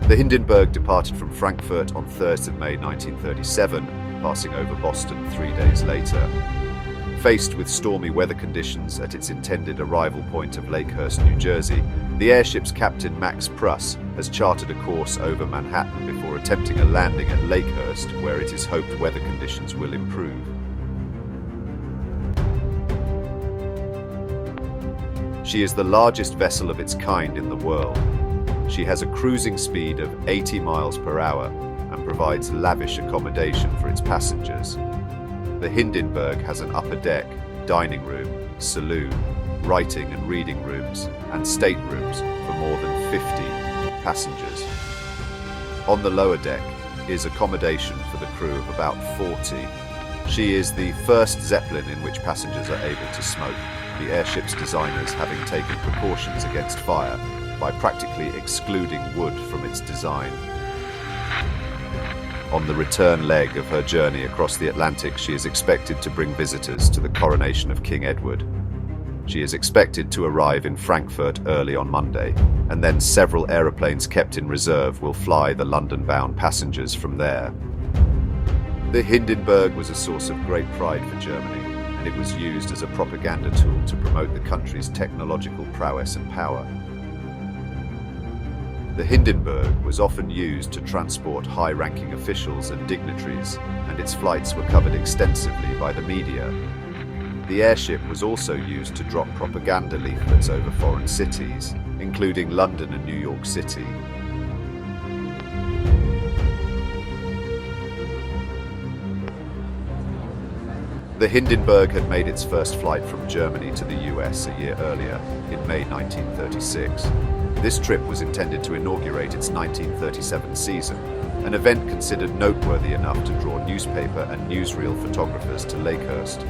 The Hindenburg departed from Frankfurt on Thursday, May 1937, passing over Boston 3 days later. Faced with stormy weather conditions at its intended arrival point of Lakehurst, New Jersey, the airship's captain Max Pruss has charted a course over Manhattan before attempting a landing at Lakehurst, where it is hoped weather conditions will improve. She is the largest vessel of its kind in the world. She has a cruising speed of 80 miles per hour and provides lavish accommodation for its passengers. The Hindenburg has an upper deck, dining room, saloon, writing and reading rooms, and staterooms for more than 50 passengers. On the lower deck is accommodation for the crew of about 40. She is the first Zeppelin in which passengers are able to smoke, the airship's designers having taken precautions against fire by practically excluding wood from its design. On the return leg of her journey across the Atlantic, she is expected to bring visitors to the coronation of King Edward. She is expected to arrive in Frankfurt early on Monday, and then several aeroplanes kept in reserve will fly the London-bound passengers from there. The Hindenburg was a source of great pride for Germany, and it was used as a propaganda tool to promote the country's technological prowess and power. The Hindenburg was often used to transport high-ranking officials and dignitaries, and its flights were covered extensively by the media. The airship was also used to drop propaganda leaflets over foreign cities, including London and New York City. The Hindenburg had made its first flight from Germany to the US a year earlier, in May 1936. This trip was intended to inaugurate its 1937 season, an event considered noteworthy enough to draw newspaper and newsreel photographers to Lakehurst.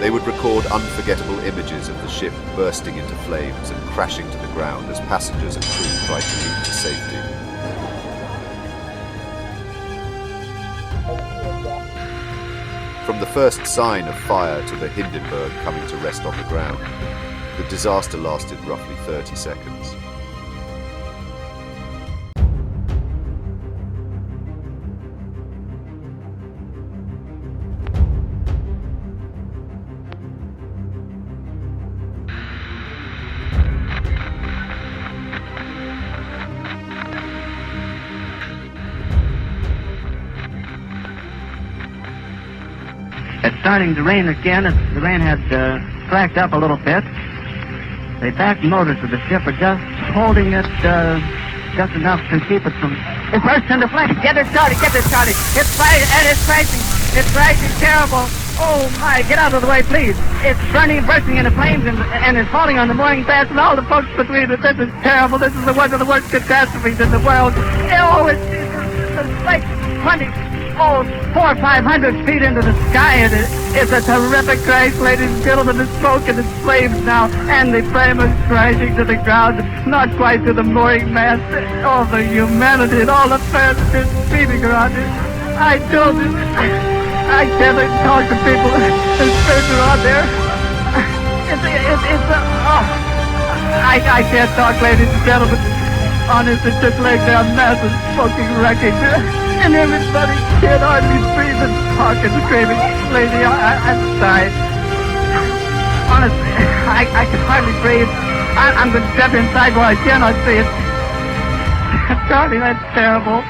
They would record unforgettable images of the ship bursting into flames and crashing to the ground as passengers and crew tried to leap to safety. From the first sign of fire to the Hindenburg coming to rest on the ground, the disaster lasted roughly 30 seconds. It's starting to rain again. The rain has slacked up a little bit. The back motors of the ship are just holding it just enough to keep it from... It bursts into flames. Get it started, get it started. It's fighting, and it's crashing. It's crashing terrible. Oh my, get out of the way, please. It's burning, bursting into flames, and it's falling on the mooring mast and all the folks between it. This is terrible. This is one of the worst catastrophes in the world. Oh, it's like 400 or 500 feet into the sky, and it's a terrific crash, ladies and gentlemen. The smoke and the flames now, and the frame is crashing to the ground, not quite to the mooring mast. All the humanity and all the passengers speeding around it. I told you, I can't talk to people and spirits around there. I can't talk, ladies and gentlemen. Honest, it just laid down massive smoking wreckage. And everybody can't hardly breathe and talk and screaming. Lady, I'm sorry. Honestly, I can hardly breathe. I'm going to step inside where I cannot see it. Charlie, that's terrible.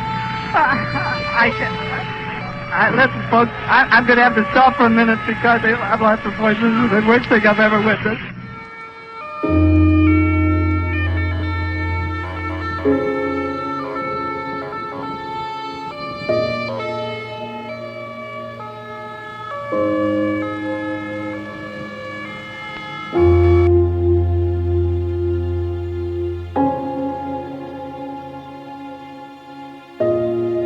Listen, folks, I'm going to have to stop for a minute because I've lost the voice. This is the worst thing I've ever witnessed.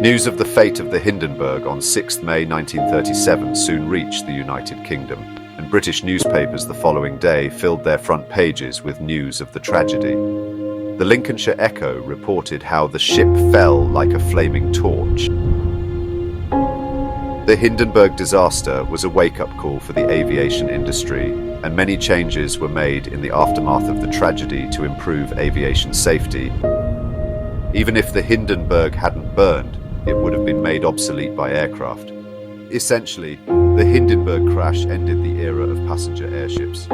News of the fate of the Hindenburg on 6 May 1937 soon reached the United Kingdom, and British newspapers the following day filled their front pages with news of the tragedy. The Lincolnshire Echo reported how the ship fell like a flaming torch. The Hindenburg disaster was a wake-up call for the aviation industry. and many changes were made in the aftermath of the tragedy to improve aviation safety. Even if the Hindenburg hadn't burned, it would have been made obsolete by aircraft. Essentially, the Hindenburg crash ended the era of passenger airships.